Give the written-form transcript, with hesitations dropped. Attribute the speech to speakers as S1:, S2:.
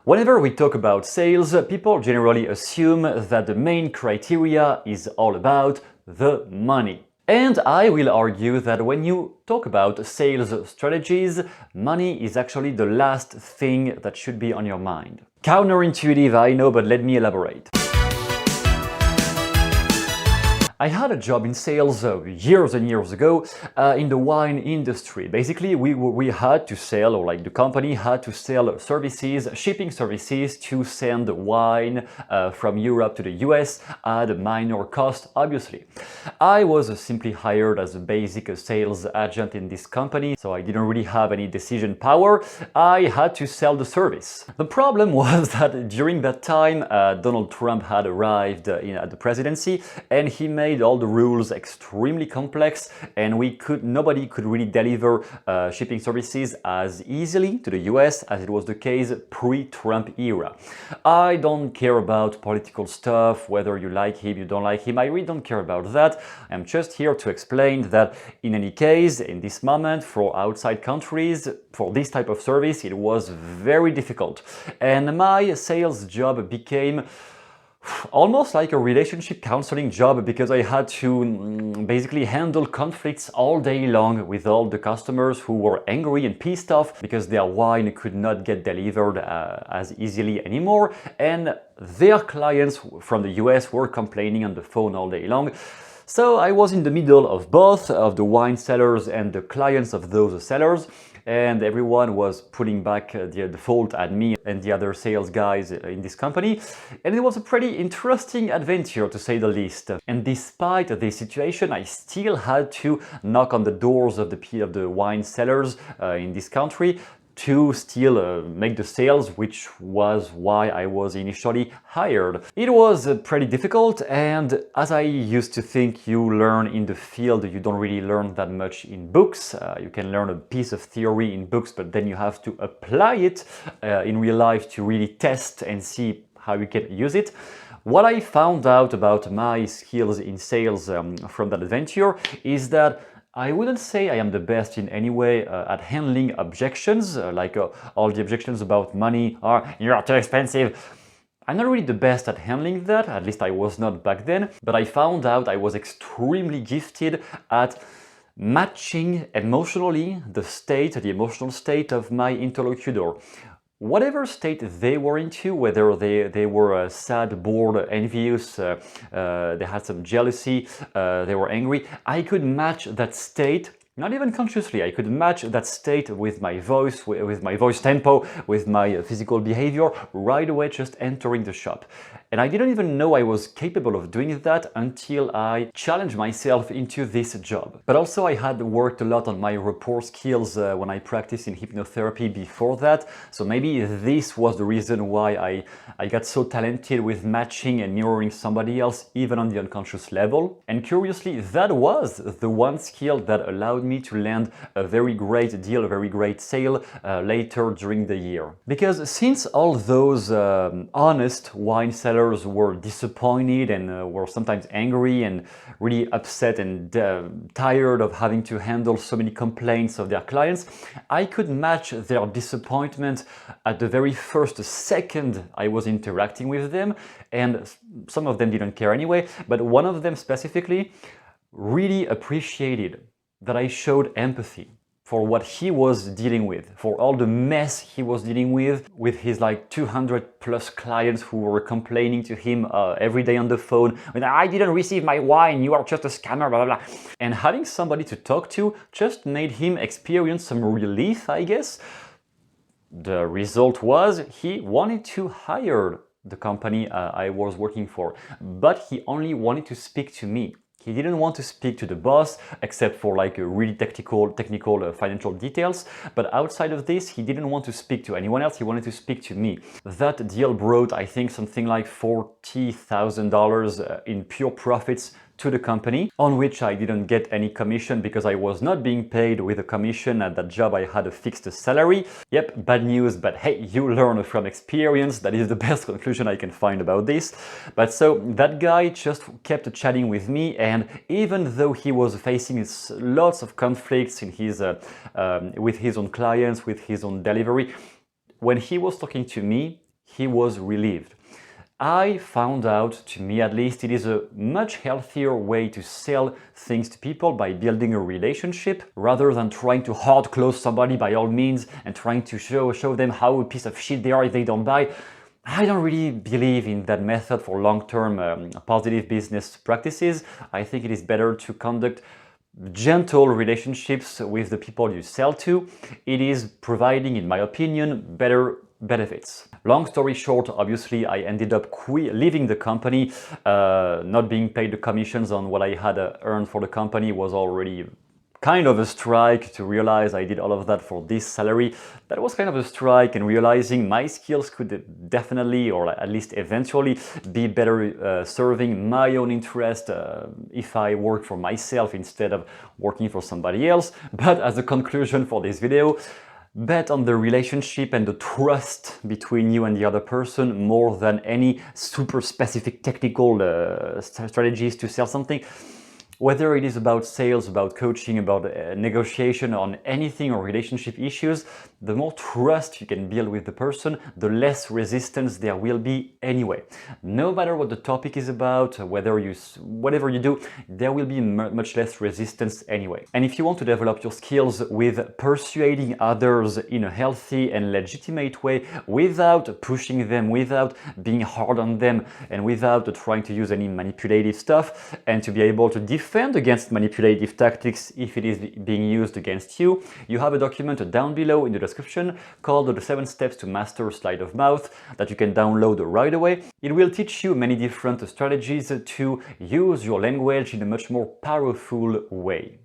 S1: Whenever we talk about sales, people generally assume that the main criteria is all about the money. And I will argue that when you talk about sales strategies, money is actually the last thing that should be on your mind. Counterintuitive, I know, but let me elaborate. I had a job in sales years and years ago in the wine industry. Basically, we had to sell, or like the company had to sell services, shipping services to send wine from Europe to the US at a minor cost, obviously. I was simply hired as a basic sales agent in this company, so I didn't really have any decision power. I had to sell the service. The problem was that during that time, Donald Trump had arrived at the presidency, and he made all the rules extremely complex, and nobody could really deliver shipping services as easily to the US as it was the case pre-Trump era. I don't care about political stuff, whether you like him, you don't like him, I really don't care about that. I'm just here to explain that in any case, in this moment, for outside countries, for this type of service, it was very difficult. And my sales job became almost like a relationship counseling job, because I had to basically handle conflicts all day long with all the customers who were angry and pissed off because their wine could not get delivered as easily anymore, and their clients from the US were complaining on the phone all day long. So I was in the middle of both of the wine sellers and the clients of those sellers, and everyone was putting back the fault at me and the other sales guys in this company. And it was a pretty interesting adventure, to say the least. And despite this situation, I still had to knock on the doors of the wine sellers in this country to still make the sales, which was why I was initially hired. It was pretty difficult, and as I used to think you learn in the field, you don't really learn that much in books. You can learn a piece of theory in books, but then you have to apply it in real life to really test and see how you can use it. What I found out about my skills in sales from that adventure is that I wouldn't say I am the best in any way at handling objections, like all the objections about money are "you're too expensive." I'm not really the best at handling that, at least I was not back then, but I found out I was extremely gifted at matching emotionally the emotional state of my interlocutor. Whatever state they were into, whether they were sad, bored, envious, they had some jealousy, they were angry, I could match that state, not even consciously. I could match that state with my voice, with my voice tempo, with my physical behavior right away, just entering the shop. And I didn't even know I was capable of doing that until I challenged myself into this job. But also I had worked a lot on my rapport skills when I practiced in hypnotherapy before that. So maybe this was the reason why I got so talented with matching and mirroring somebody else, even on the unconscious level. And curiously, that was the one skill that allowed me to land a very great deal, a very great sale later during the year. Because since all those honest wine sellers were disappointed and were sometimes angry and really upset and tired of having to handle so many complaints of their clients, I could match their disappointment at the very first second I was interacting with them. And some of them didn't care anyway, but one of them specifically really appreciated that I showed empathy for what he was dealing with, for all the mess he was dealing with his like 200 plus clients who were complaining to him every day on the phone, when I didn't receive my wine, you are just a scammer, blah, blah, blah. And having somebody to talk to just made him experience some relief, I guess. The result was he wanted to hire the company I was working for, but he only wanted to speak to me. He didn't want to speak to the boss, except for like really technical financial details. But outside of this, he didn't want to speak to anyone else. He wanted to speak to me. That deal brought, I think, something like $40,000 in pure profits to the company, on which I didn't get any commission because I was not being paid with a commission. At that job I had a fixed salary. Yep, bad news, but hey, you learn from experience. That is the best conclusion I can find about this. But so that guy just kept chatting with me, and even though he was facing lots of conflicts in his with his own clients, with his own delivery, when he was talking to me, he was relieved. I found out, to me at least, it is a much healthier way to sell things to people by building a relationship rather than trying to hard close somebody by all means and trying to show them how a piece of shit they are if they don't buy. I don't really believe in that method for long-term positive business practices. I think it is better to conduct gentle relationships with the people you sell to. It is providing, in my opinion, better benefits. Long story short, obviously I ended up leaving the company. Not being paid the commissions on what I had earned for the company was already kind of a strike. To realize I did all of that for this salary, that was kind of a strike, and realizing my skills could definitely, or at least eventually, be better serving my own interest if I worked for myself instead of working for somebody else. But as a conclusion for this video, bet on the relationship and the trust between you and the other person more than any super specific technical strategies to sell something. Whether it is about sales, about coaching, about negotiation on anything or relationship issues, the more trust you can build with the person, the less resistance there will be anyway. No matter what the topic is about, whatever you do, there will be much less resistance anyway. And if you want to develop your skills with persuading others in a healthy and legitimate way, without pushing them, without being hard on them, and without trying to use any manipulative stuff, and to be able to defend against manipulative tactics if it is being used against you, you have a document down below in the description called the 7 Steps to Master Sleight of Mouth that you can download right away. It will teach you many different strategies to use your language in a much more powerful way.